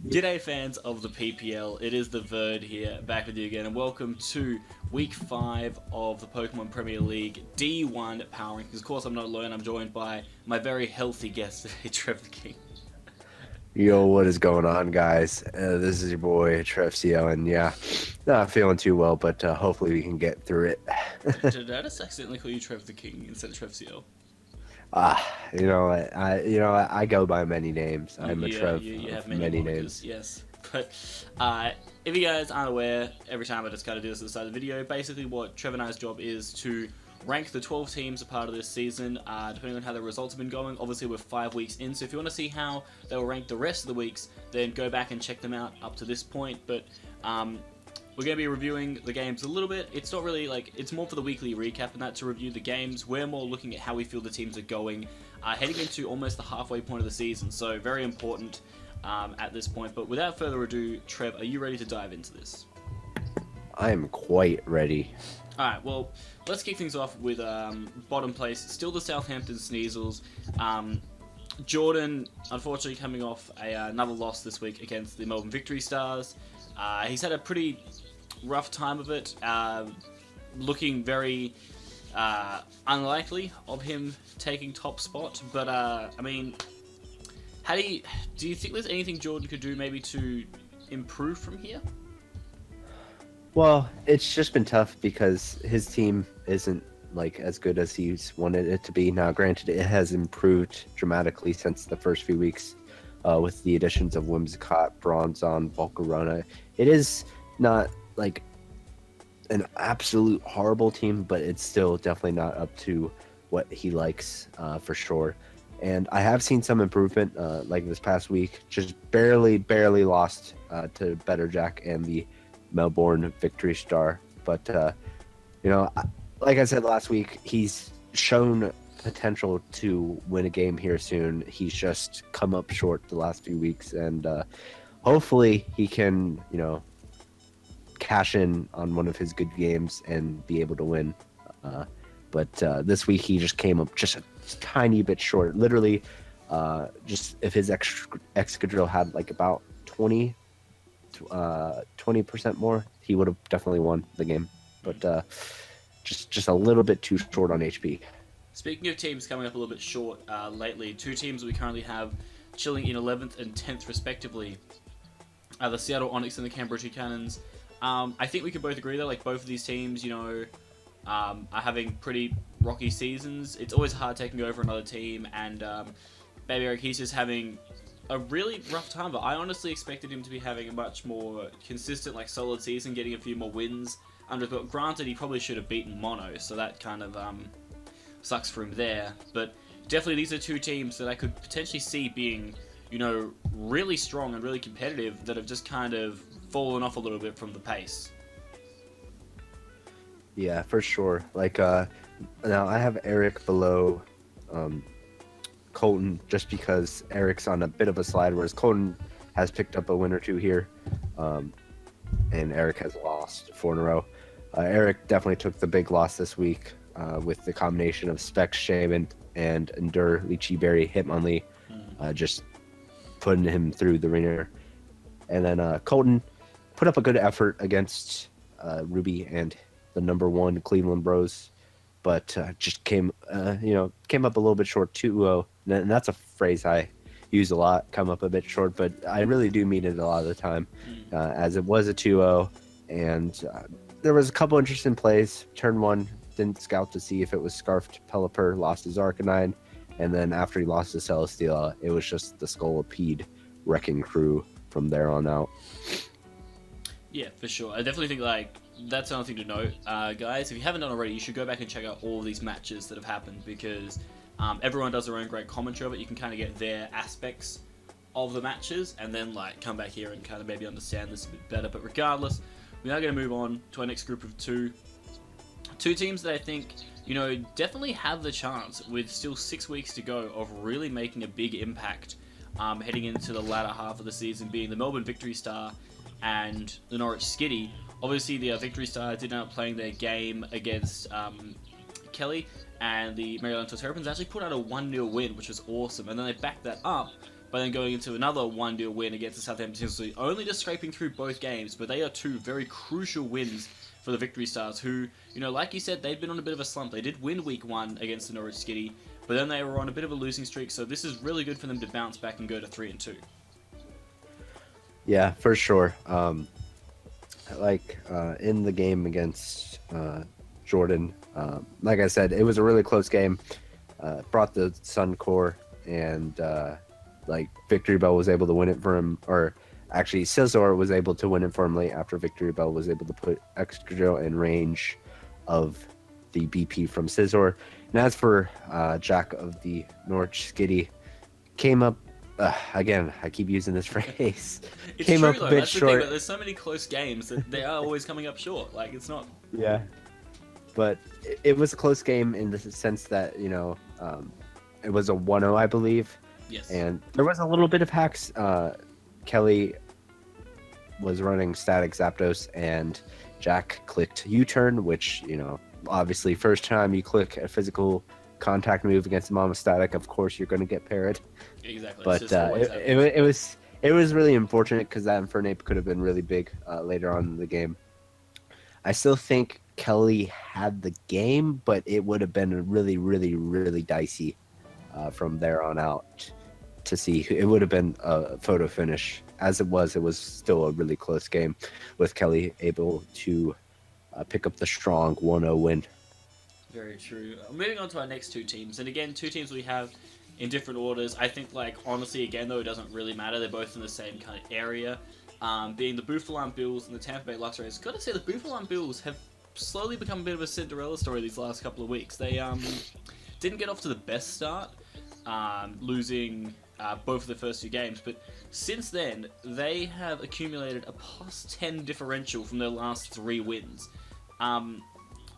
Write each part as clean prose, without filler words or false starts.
G'day fans of the PPL, it is the Verd here, back with you again, and welcome to Week 5 of the Pokemon Premier League D1 Power Rankings. Of course, I'm not alone, I'm joined by my very healthy guest today, Trevor King. Yo, what is going on, guys? This is your boy Trevcio, and not feeling too well, but hopefully we can get through it. Did I just accidentally call you Trev the King instead of Trev CL? I go by many names. I'm a Yeah, Trev you have of many many monikers, names. yes. But if you guys aren't aware, every time I just kind of do this at the start of the video, basically what Trevor and I's job is to rank the 12 teams a part of this season, depending on how the results have been going. Obviously, we're 5 weeks in, so if you want to see how they will rank the rest of the weeks, then go back and check them out up to this point. But we're going to be reviewing the games a little bit. It's not really like, it's more for the weekly recap and that to review the games. We're more looking at how we feel the teams are going, heading into almost the halfway point of the season. So very important at this point. But without further ado, Trev, are you ready to dive into this? I am quite ready. Alright, well, let's kick things off with bottom place. Still the Southampton Sneasels. Jordan, unfortunately, coming off another loss this week against the Melbourne Victory Stars. He's had a pretty rough time of it, looking very unlikely of him taking top spot. But I mean, do you think there's anything Jordan could do maybe to improve from here? Well, it's just been tough because his team isn't like as good as he's wanted it to be. Now, granted, it has improved dramatically since the first few weeks with the additions of Whimsicott, Bronzong, Volcarona. It is not like an absolute horrible team, but it's still definitely not up to what he likes for sure. And I have seen some improvement, like this past week, just barely lost to Better Jack and the Melbourne Victory Star. But, like I said last week, he's shown potential to win a game here soon. He's just come up short the last few weeks, and hopefully he can, cash in on one of his good games and be able to win. But this week he just came up just a tiny bit short. Literally, just if his Excadrill had like about 20% more, he would have definitely won the game. But just a little bit too short on HP. Speaking of teams coming up a little bit short lately, two teams that we currently have chilling in 11th and 10th respectively are the Seattle Onyx and the Canberra Cannons. I think we could both agree that like both of these teams, are having pretty rocky seasons. It's always hard taking over another team, and Baby Eric, he's just having a really rough time, but I honestly expected him to be having a much more consistent, like solid season, getting a few more wins under his belt. Granted, he probably should have beaten Mono, so that kind of sucks for him there. But definitely these are two teams that I could potentially see being, really strong and really competitive that have just kind of fallen off a little bit from the pace. Yeah, for sure. Like now I have Eric below Colton just because Eric's on a bit of a slide, whereas Colton has picked up a win or two here, and Eric has lost 4 in a row. Eric definitely took the big loss this week with the combination of Specs, Shaman, and Endure, Lychee Berry, Hitmonlee, just putting him through the ringer. And then Colton put up a good effort against Ruby and the #1 Cleveland Bros, but just came up a little bit short, 2-0. And that's a phrase I use a lot, come up a bit short, but I really do mean it a lot of the time, as it was a 2-0, and there was a couple interesting plays. Turn 1, didn't scout to see if it was Scarfed Pelipper, lost his Arcanine, and then after he lost his Celesteela, it was just the Scolipede wrecking crew from there on out. Yeah, for sure. I definitely think that's another thing to note, guys. If you haven't done already, you should go back and check out all of these matches that have happened, because everyone does their own great commentary of it. You can kind of get their aspects of the matches and then come back here and kind of maybe understand this a bit better. But regardless, we are going to move on to our next group of two teams that I think definitely have the chance, with still 6 weeks to go, of really making a big impact heading into the latter half of the season, being the Melbourne Victory Star and the Norwich Skitty. Obviously, the Victory Star did end up playing their game against Kelly, and the Maryland Terrapins actually put out a 1-0 win, which was awesome. And then they backed that up but then going into another 1-0 win against the Southampton City, only just scraping through both games, but they are two very crucial wins for the Victory Stars, who, like you said, they've been on a bit of a slump. They did win week 1 against the Norwich City, but then they were on a bit of a losing streak, so this is really good for them to bounce back and go to 3-2. Yeah, for sure. In the game against Jordan, like I said, it was a really close game. Brought the Sun core, and Victory Bell was able to win it for him, or actually Scizor was able to win it for him late after Victory Bell was able to put Excadrill in range of the BP from Scizor. And as for Jack of the Norwich Skitty, came up again. I keep using this phrase. It's came true, up though. a bit That's short. the thing, but there's so many close games that they are always coming up short. Like, it's not. Yeah, but it was a close game in the sense that it was a 1-0, I believe. Yes. And there was a little bit of hacks. Kelly was running static Zapdos, and Jack clicked U-turn, which obviously first time you click a physical contact move against a Mama Static, of course you're going to get parried. Exactly. But it was really unfortunate because that Infernape could have been really big later on in the game. I still think Kelly had the game, but it would have been really, really, really dicey from there on out to see. It would have been a photo finish. As it was still a really close game with Kelly able to pick up the strong 1-0 win. Very true. Moving on to our next two teams, and again, two teams we have in different orders. I think, honestly, again, though, it doesn't really matter. They're both in the same kind of area, being the Buffalo Bills and the Tampa Bay Luxrays. Got to say, the Buffalo Bills have slowly become a bit of a Cinderella story these last couple of weeks. They didn't get off to the best start, losing both of the first two games, but since then, they have accumulated a +10 differential from their last 3 wins.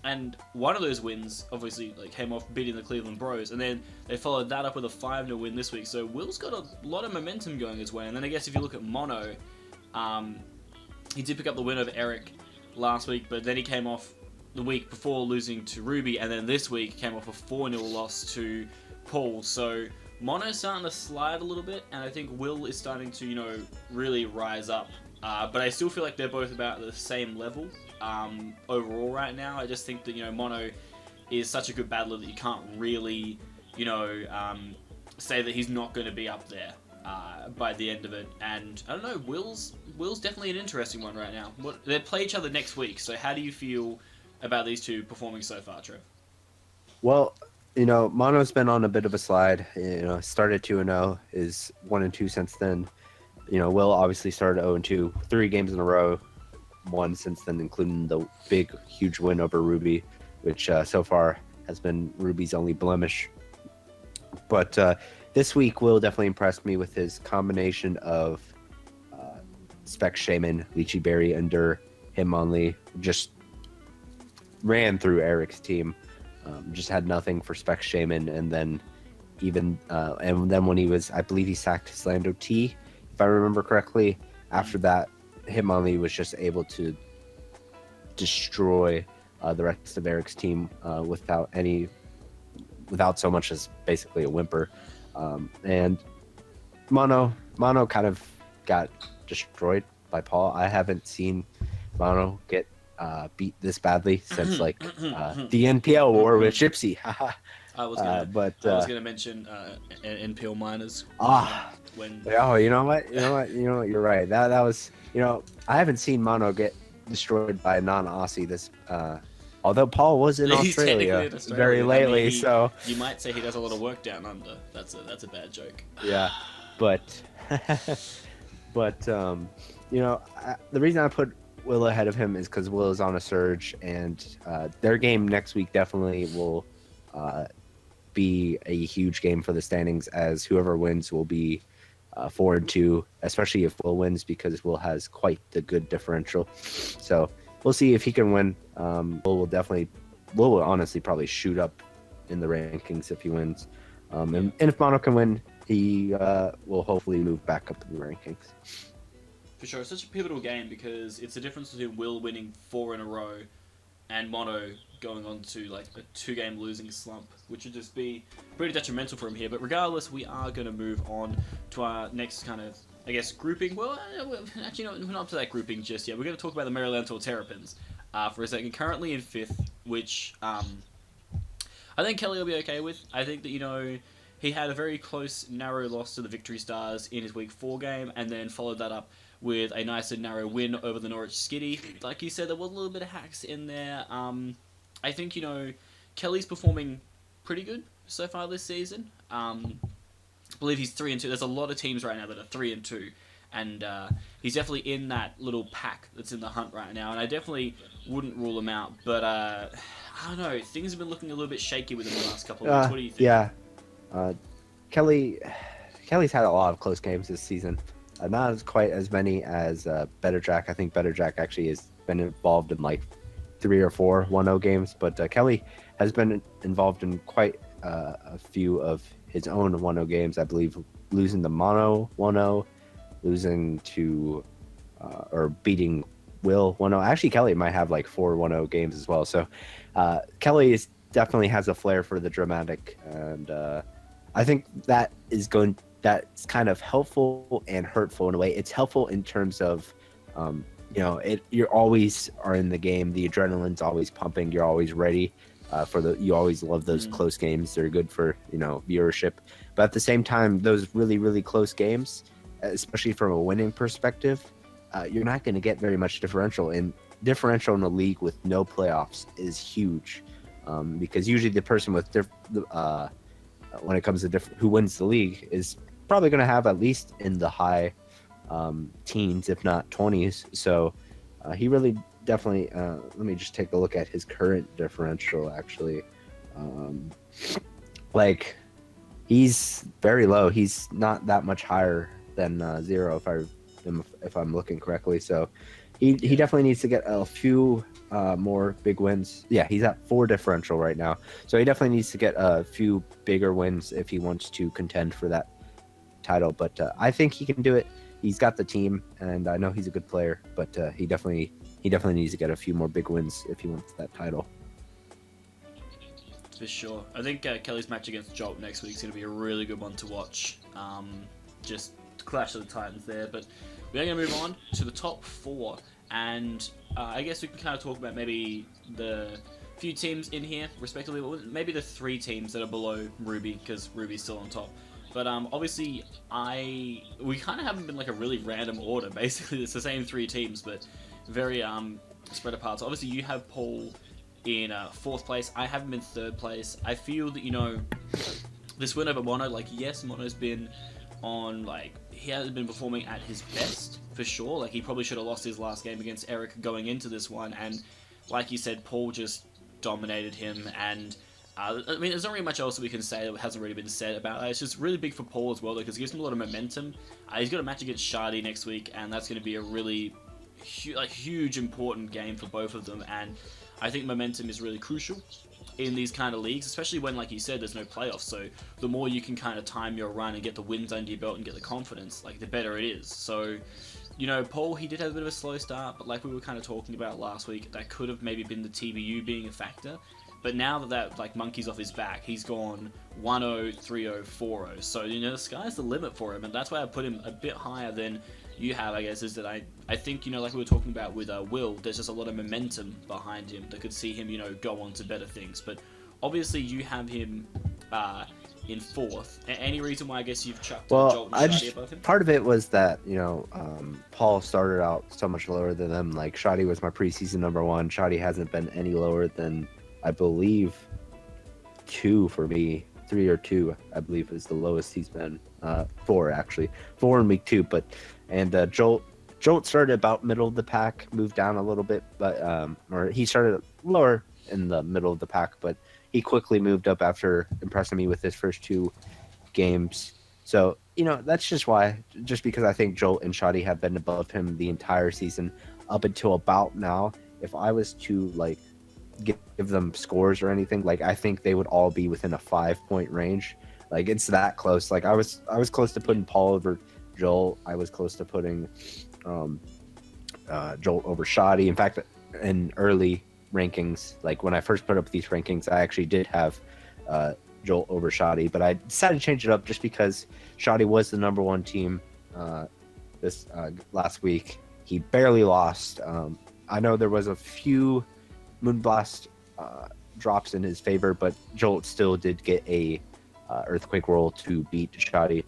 And one of those wins, obviously, came off beating the Cleveland Bros, and then they followed that up with a 5-0 win this week. So Will's got a lot of momentum going his way. And then I guess if you look at Mono, he did pick up the win over Eric last week, but then he came off the week before losing to Ruby, and then this week came off a 4-0 loss to Paul. So Mono's starting to slide a little bit, and I think Will is starting to, really rise up. But I still feel like they're both about the same level overall right now. I just think that, Mono is such a good battler that you can't really, say that he's not going to be up there by the end of it. And I don't know, Will's definitely an interesting one right now. They play each other next week, so how do you feel about these two performing so far, Trev? Well, Mono's been on a bit of a slide. Started 2-0, is 1-2 since then. Will obviously started 0-2, 3 games in a row, won since then, including the big, huge win over Ruby, which so far has been Ruby's only blemish. But this week, Will definitely impressed me with his combination of Spec Shaman, Lychee Berry, Endure, Hitmonlee, just ran through Eric's team. Just had nothing for Spec Shaman, and then when he was, I believe he sacked his Lando T, if I remember correctly. After that, Hitmonlee was just able to destroy the rest of Eric's team without so much as basically a whimper. And Mono kind of got destroyed by Paul. I haven't seen Mono get beat this badly since the NPL war with Gypsy. I was gonna mention NPL minors. When you know what? You're right. That was I haven't seen Mono get destroyed by a non-Aussie this. Although Paul was in Australia very lately, so you might say he does a lot of work down under. That's a bad joke. Yeah, but the reason I put Will ahead of him is because Will is on a surge, and their game next week definitely will be a huge game for the standings, as whoever wins will be 4-2, especially if Will wins, because Will has quite the good differential. So we'll see if he can win. Will will honestly probably shoot up in the rankings if he wins. And if Mono can win, he will hopefully move back up in the rankings. For sure, it's such a pivotal game because it's the difference between Will winning 4 in a row and Mono going on to like a 2-game losing slump, which would just be pretty detrimental for him here. But regardless, we are going to move on to our next kind of, I guess, grouping. Well, actually, we're not up to that grouping just yet. We're going to talk about the Maryland Terrapins for a second. Currently in 5th, which I think Kelly will be okay with. I think that, he had a very close, narrow loss to the Victory Stars in his Week 4 game, and then followed that up with a nice and narrow win over the Norwich Skitty. Like you said, there was a little bit of hacks in there. I think, Kelly's performing pretty good so far this season. I believe he's 3-2. There's a lot of teams right now that are 3-2. And he's definitely in that little pack that's in the hunt right now. And I definitely wouldn't rule him out. But, I don't know. Things have been looking a little bit shaky with him the last couple of weeks. What do you think? Yeah. Kelly's had a lot of close games this season. Not as quite as many as Better Jack. I think Better Jack actually has been involved in like 3 or 4 1-0 games, but Kelly has been involved in quite a few of his own 1-0 games. I believe losing to Mono 1-0, losing to or beating Will 1-0. Actually, Kelly might have like 4 1-0 games as well. So Kelly definitely has a flair for the dramatic, and I think that's kind of helpful and hurtful in a way. It's helpful in terms of you always are in the game. The adrenaline's always pumping. You're always ready you always love those close games. They're good for viewership. But at the same time, those really, really close games, especially from a winning perspective, you're not going to get very much differential. And differential in a league with no playoffs is huge, because usually the person with when it comes to who wins the league is probably going to have at least in the high teens, if not 20s. So he really definitely let me just take a look at his current differential. Actually, like, he's very low. He's not that much higher than 0 if I'm looking correctly. So he definitely needs to get a few more big wins. Yeah, he's at 4 differential right now, so he definitely needs to get a few bigger wins if he wants to contend for that title. But I think he can do it. He's got the team, and I know he's a good player, but he definitely needs to get a few more big wins if he wants that title. For sure. I think Kelly's match against Jolt next week is going to be a really good one to watch. Just clash of the Titans there. But we're going to move on to the top 4, and I guess we can kind of talk about maybe the few teams in here, respectively. Maybe the 3 teams that are below Ruby, because Ruby's still on top. But obviously, we kind of haven't been like a really random order. Basically, it's the same 3 teams, but very spread apart. So obviously, you have Paul in 4th place. I have him in 3rd place. I feel that, this win over Mono, like, yes, Mono's been on, like, he hasn't been performing at his best, for sure. Like, he probably should have lost his last game against Eric going into this one. And like you said, Paul just dominated him, and I mean, there's not really much else that we can say that hasn't already been said about that. It's just really big for Paul as well, because it gives him a lot of momentum. He's got a match against Shardy next week, and that's going to be a really huge, important game for both of them. And I think momentum is really crucial in these kind of leagues, especially when, like you said, there's no playoffs. So the more you can kind of time your run and get the wins under your belt and get the confidence, like, the better it is. So, Paul, he did have a bit of a slow start, but like we were kind of talking about last week, that could have maybe been the TBU being a factor. But now that like monkey's off his back, he's gone 1-0, 3-0, 4-0. So, the sky's the limit for him, and that's why I put him a bit higher than you have, I guess, is that I think, like we were talking about with Will, there's just a lot of momentum behind him that could see him, go on to better things. But obviously you have him in 4th. Any reason why I guess you've chucked Jolt and Shoddy above him? Part of it was that, Paul started out so much lower than them. Like, Shoddy was my preseason number 1. Shoddy hasn't been any lower than, I believe, 2 for me. 3 or 2, I believe, is the lowest he's been. 4, actually. 4 in week 2. And Jolt started about middle of the pack, moved down a little bit, but or he started lower in the middle of the pack, but he quickly moved up after impressing me with his first 2 games. So, that's just because I think Jolt and Shoddy have been above him the entire season up until about now. If I was to, like, give them scores or anything, like, I think they would all be within a 5-point range. Like, it's that close. Like, I was close to putting Paul over Jolt. I was close to putting Jolt over Shoddy. In fact, in early rankings, like when I first put up these rankings, I actually did have Jolt over Shoddy, but I decided to change it up just because Shoddy was the number one team this last week. He barely lost. I know there was a few Moonblast drops in his favor, but Jolt still did get a Earthquake roll to beat Shoddy.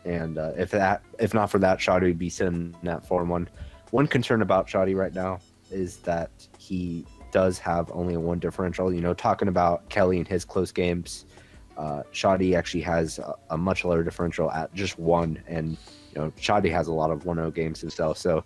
And if not for that, Shoddy would be sitting at 4-1. One concern about Shoddy right now is that he does have only a 1 differential. Talking about Kelly and his close games, Shoddy actually has a much lower differential at just 1, and Shoddy has a lot of 1-0 games himself. So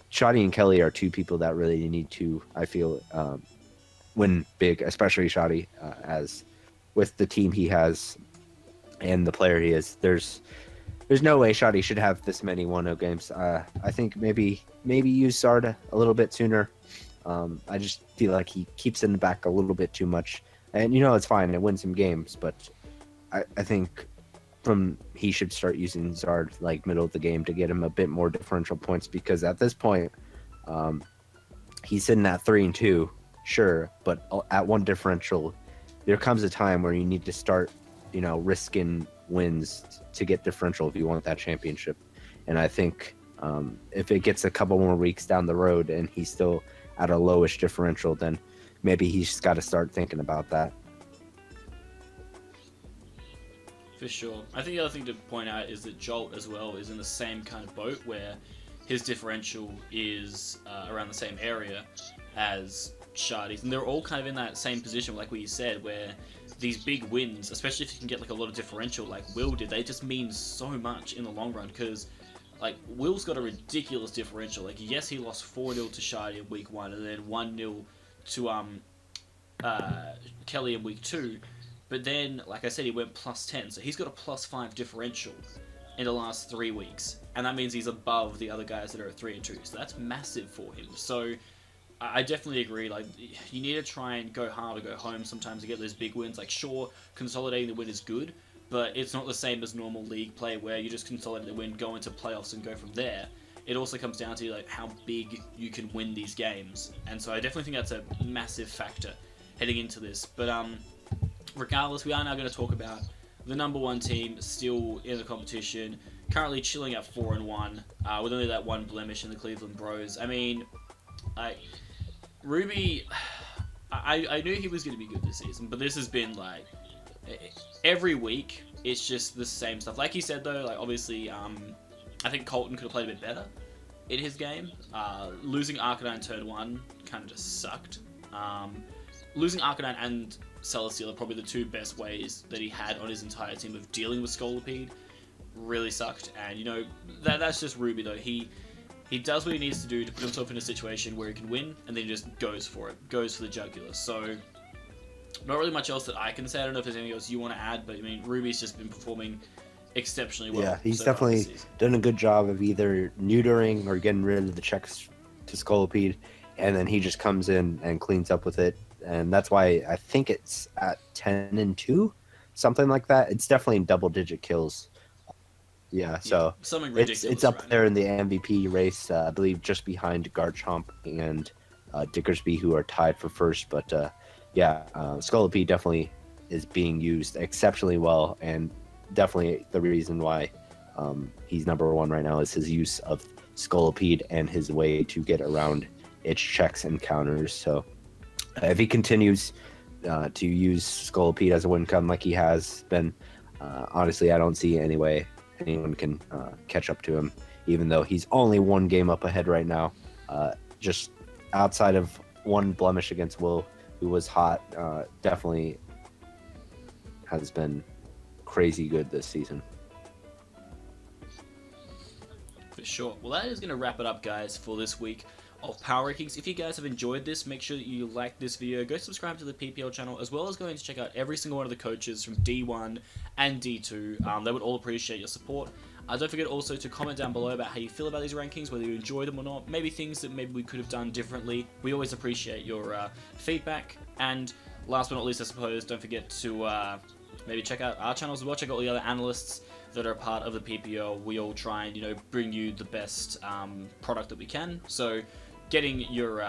Shoddy and Kelly are 2 people that really need to, I feel, win big, especially Shoddy, as with the team he has and the player he is. There's no way Shoddy should have this many 1-0 games. I think maybe use Zard a little bit sooner. I just feel like he keeps in the back a little bit too much. And it's fine, it wins some games, but I think he should start using Zard like middle of the game to get him a bit more differential points, because at this point, he's sitting at 3-2, sure, but at 1 differential, there comes a time where you need to start, risking wins to get differential if you want that championship. And I think if it gets a couple more weeks down the road and he's still at a lowish differential, then maybe he's just got to start thinking about that. For sure. I think the other thing to point out is that Jolt as well is in the same kind of boat where his differential is around the same area as Shoddy's, and they're all kind of in that same position, like what you said, where these big wins, especially if you can get like a lot of differential like Will did, they just mean so much in the long run, because like Will's got a ridiculous differential. Like, yes, he lost 4-0 to Shoddy in week 1 and then 1-0 to Kelly in week 2, but then, like I said, he went +10, so he's got a +5 differential in the last 3 weeks, and that means he's above the other guys that are at 3-2, so that's massive for him. So I definitely agree, like, you need to try and go hard or go home sometimes to get those big wins. Like, sure, consolidating the win is good, but it's not the same as normal league play where you just consolidate the win, go into playoffs and go from there. It also comes down to like how big you can win these games, and so I definitely think that's a massive factor heading into this. But regardless, we are now going to talk about the number 1 team still in the competition, currently chilling at 4-1, with only that 1 blemish in the Cleveland Bros. I mean, Ruby, I knew he was going to be good this season, but this has been like every week it's just the same stuff. Like he said though, like obviously I think Colton could have played a bit better in his game. Losing Arcanine turn 1 kind of just sucked. Losing Arcanine and Celesteal are probably the 2 best ways that he had on his entire team of dealing with Scolipede. Really sucked, and that's just Ruby though. He does what he needs to do to put himself in a situation where he can win, and then he just goes for it. Goes for the jugular. So, not really much else that I can say. I don't know if there's anything else you want to add, but I mean, Ruby's just been performing exceptionally well. Yeah, he's definitely done a good job of either neutering or getting rid of the checks to Scolipede, and then he just comes in and cleans up with it. And that's why I think it's at 10-2, something like that. It's definitely in double-digit kills. Yeah, so something ridiculous. It's up there in the MVP race, I believe, just behind Garchomp and Dickersby, who are tied for first. But Scolipede definitely is being used exceptionally well, and definitely the reason why he's number 1 right now is his use of Scolipede and his way to get around its checks and counters. So if he continues to use Scolipede as a win con like he has been, honestly, I don't see any way anyone can catch up to him, even though he's only 1 game up ahead right now. Just outside of 1 blemish against Will, who was hot, definitely has been crazy good this season. For sure. Well, that is going to wrap it up, guys, for this week of Power Rankings. If you guys have enjoyed this, make sure that you like this video, go subscribe to the PPL channel, as well as going to check out every single one of the coaches from D1 and D2. They would all appreciate your support. Don't forget also to comment down below about how you feel about these rankings, whether you enjoy them or not, maybe things that maybe we could have done differently. We always appreciate your feedback. And last but not least, I suppose, don't forget to maybe check out our channels as well, check out all the other analysts that are part of the PPL. We all try and, bring you the best product that we can. So getting your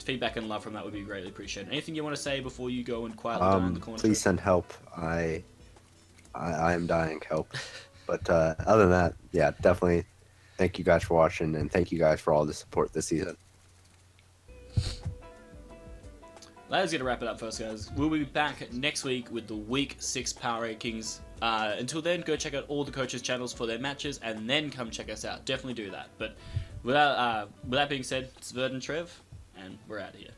feedback and love from that would be greatly appreciated. Anything you want to say before you go and quietly die in the corner? Please send help. I am dying help. But other than that, yeah, definitely thank you guys for watching, and thank you guys for all the support this season. That is going to wrap it up for us, guys. We'll be back next week with the Week 6 Power Rankings. Until then, go check out all the coaches' channels for their matches, and then come check us out. Definitely do that. But with that being said, it's Verd and Trev, and we're out of here.